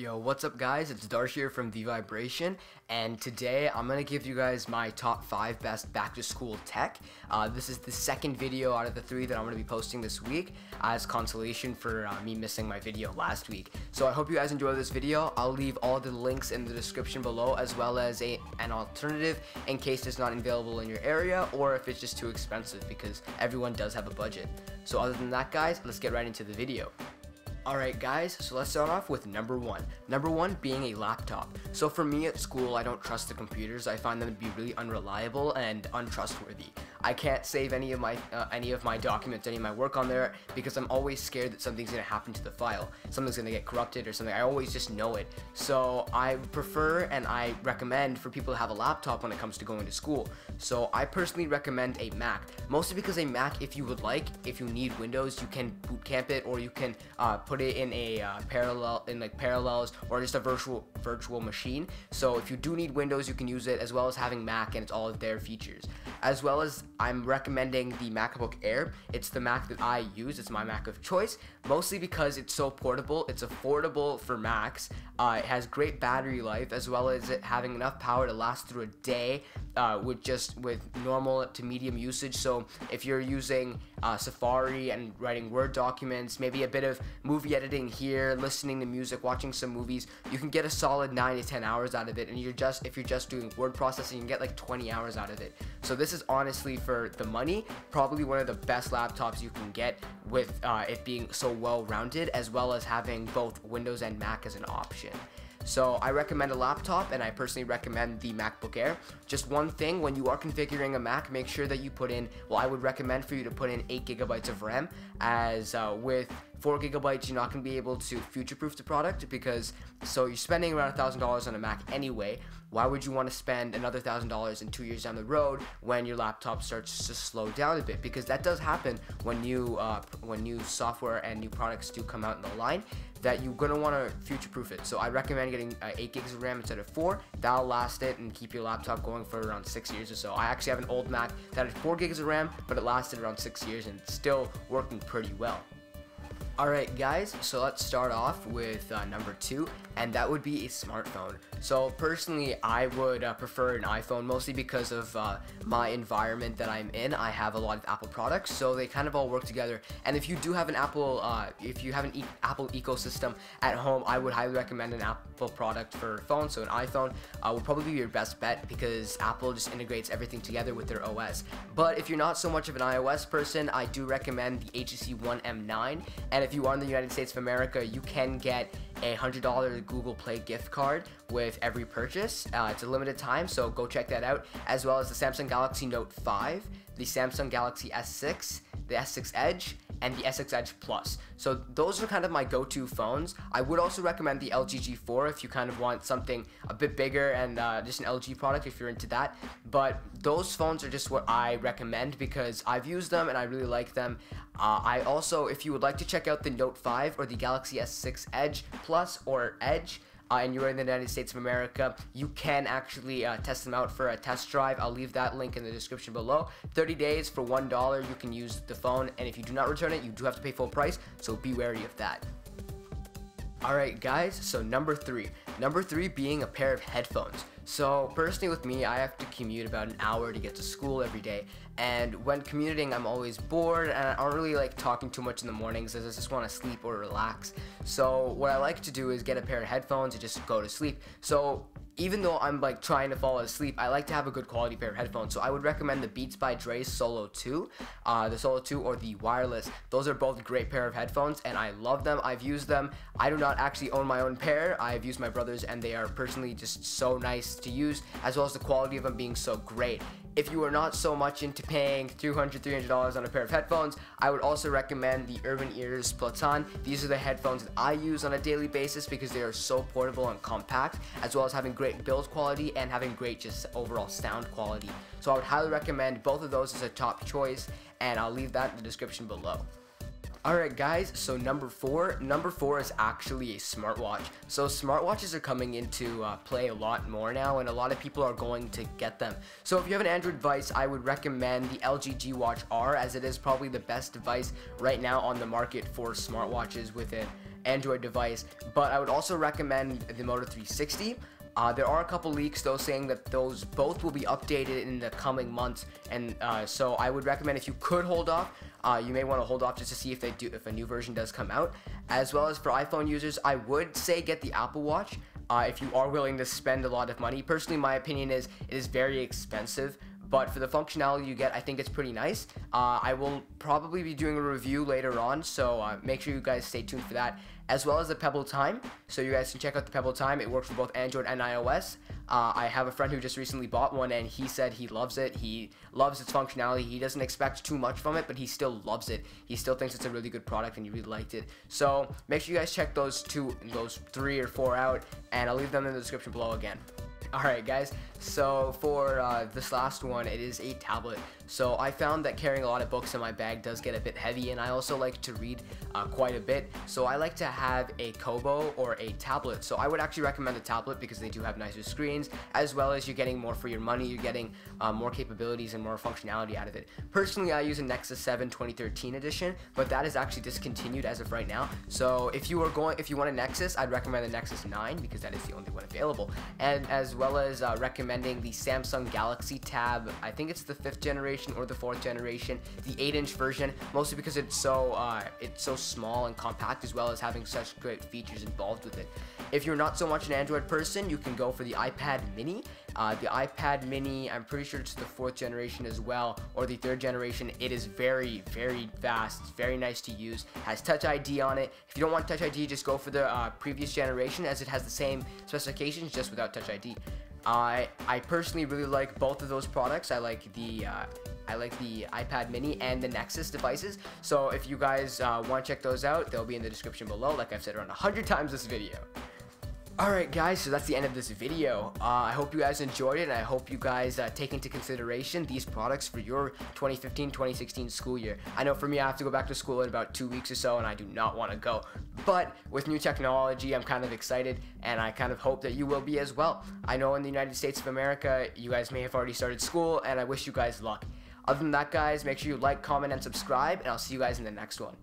Yo, what's up guys? It's Darsh here from The Vibration, and today I'm going to give you guys my top 5 best back to school tech. This is the second video out of the 3 that I'm going to be posting this week as consolation for me missing my video last week. So I hope you guys enjoy this video. I'll leave all the links in the description below, as well as an alternative in case it's not available in your area or if it's just too expensive, because everyone does have a budget. So other than that guys, let's get right into the video. Alright guys, so let's start off with number 1. Number 1 being a laptop. So for me at school, I don't trust the computers. I find them to be really unreliable and untrustworthy. I can't save any of my documents, any of my work on there, because I'm always scared that something's going to happen to the file. Something's going to get corrupted or something. I always just know it. So I prefer and I recommend for people to have a laptop when it comes to going to school. So I personally recommend a Mac, mostly because a Mac, if you need Windows, you can boot camp it, or you can put it in a Parallels or just a virtual machine. So if you do need Windows, you can use it, as well as having Mac and it's all of their features. As well as I'm recommending the MacBook Air. It's the Mac that I use. It's my Mac of choice, mostly because it's so portable. It's affordable for Macs. It has great battery life, as well as it having enough power to last through a day with normal to medium usage. So if you're using Safari and writing Word documents, maybe a bit of movie editing here, listening to music, watching some movies, you can get a solid 9 to 10 hours out of it. And if you're just doing word processing, you can get like 20 hours out of it. So this is honestly, for the money, probably one of the best laptops you can get, with it being so well rounded, as well as having both Windows and Mac as an option. So I recommend a laptop, and I personally recommend the MacBook Air. Just one thing, when you are configuring a Mac, make sure that you put in, well, I would recommend for you to put in 8 gigabytes of RAM, as with 4 gigabytes, you're not going to be able to future-proof the product, because so you're spending around $1,000 on a Mac anyway. Why would you want to spend another $1,000 in 2 years down the road when your laptop starts to slow down a bit? Because that does happen when new software and new products do come out in the line, that you're going to want to future-proof it. So I recommend getting 8 gigs of RAM instead of 4. That'll last it and keep your laptop going for around 6 years or so. I actually have an old Mac that had 4 gigs of RAM, but it lasted around 6 years and it's still working pretty well. Alright guys, so let's start off with number 2, and that would be a smartphone. So personally, I would prefer an iPhone, mostly because of my environment that I'm in. I have a lot of Apple products, so they kind of all work together. And if you do have an Apple, Apple ecosystem at home, I would highly recommend an Apple product for phone. So an iPhone will probably be your best bet, because Apple just integrates everything together with their OS. But if you're not so much of an iOS person, I do recommend the HTC One M9. And if you are in the United States of America, you can get a $100 Google Play gift card with every purchase. It's a limited time, so go check that out, as well as the Samsung Galaxy Note 5, the Samsung Galaxy S6, the S6 Edge, and the S6 Edge Plus. So those are kind of my go-to phones. I would also recommend the LG G4 if you kind of want something a bit bigger, and just an LG product if you're into that. But those phones are just what I recommend, because I've used them and I really like them. I also, if you would like to check out the Note 5 or the Galaxy S6 Edge Plus or Edge, and you're in the United States of America, you can actually test them out for a test drive. I'll leave that link in the description below. 30 days for $1, you can use the phone, and if you do not return it, you do have to pay full price, so be wary of that. Alright guys, so number 3 being a pair of headphones. So personally with me, I have to commute about an hour to get to school every day, and when commuting I'm always bored, and I don't really like talking too much in the mornings, as I just want to sleep or relax. So what I like to do is get a pair of headphones and just go to sleep. So even though I'm like trying to fall asleep, I like to have a good quality pair of headphones. So I would recommend the Beats by Dre Solo 2, the Solo 2 or the wireless. Those are both great pair of headphones, and I love them. I've used them. I do not actually own my own pair. I've used my brother's, and they are personally just so nice to use, as well as the quality of them being so great. If you are not so much into paying $300 on a pair of headphones, I would also recommend the Urban Ears Platon. These are the headphones that I use on a daily basis, because they are so portable and compact, as well as having great build quality and having great just overall sound quality. So I would highly recommend both of those as a top choice, and I'll leave that in the description below. Alright guys, so number four is actually a smartwatch. So smartwatches are coming into play a lot more now, and a lot of people are going to get them. So if you have an Android device, I would recommend the LG G Watch R, as it is probably the best device right now on the market for smartwatches with an Android device. But I would also recommend the Moto 360. There are a couple leaks though saying that those both will be updated in the coming months, and so I would recommend, if you could hold off, you may want to hold off just to see if a new version does come out. As well as for iPhone users, I would say get the Apple Watch if you are willing to spend a lot of money. Personally, my opinion is it is very expensive, but for the functionality you get, I think it's pretty nice. I will probably be doing a review later on, so make sure you guys stay tuned for that. As well as the Pebble Time, so you guys can check out the Pebble Time. It works for both Android and iOS. I have a friend who just recently bought one, and he said he loves it. He loves its functionality. He doesn't expect too much from it, but he still loves it. He still thinks it's a really good product, and he really liked it. So make sure you guys check those 3 or 4 out, and I'll leave them in the description below again. Alright guys, so for this last one, it is a tablet. So I found that carrying a lot of books in my bag does get a bit heavy, and I also like to read quite a bit. So I like to have a Kobo or a tablet. So I would actually recommend the tablet because they do have nicer screens, as well as you're getting more for your money. You're getting more capabilities and more functionality out of it. Personally, I use a Nexus 7 2013 edition, but that is actually discontinued as of right now. So if you want a Nexus, I'd recommend the Nexus 9 because that is the only one available. And as well as recommending the Samsung Galaxy Tab. I think it's the 5th generation or the 4th generation, the 8-inch version, mostly because it's so small and compact, as well as having such great features involved with it. If you're not so much an Android person, you can go for the iPad Mini. The iPad Mini, I'm pretty sure it's the 4th generation as well, or the 3rd generation. It is very, very fast. It's very nice to use. Has Touch ID on it. If you don't want Touch ID, just go for the previous generation, as it has the same specifications, just without Touch ID. I personally really like both of those products. I like the iPad Mini and the Nexus devices. So if you guys want to check those out, they'll be in the description below, like I've said around 100 times this video. Alright guys, so that's the end of this video. I hope you guys enjoyed it, and I hope you guys take into consideration these products for your 2015-2016 school year. I know for me, I have to go back to school in about 2 weeks or so, and I do not want to go. But with new technology, I'm kind of excited, and I kind of hope that you will be as well. I know in the United States of America, you guys may have already started school, and I wish you guys luck. Other than that guys, make sure you like, comment, and subscribe, and I'll see you guys in the next one.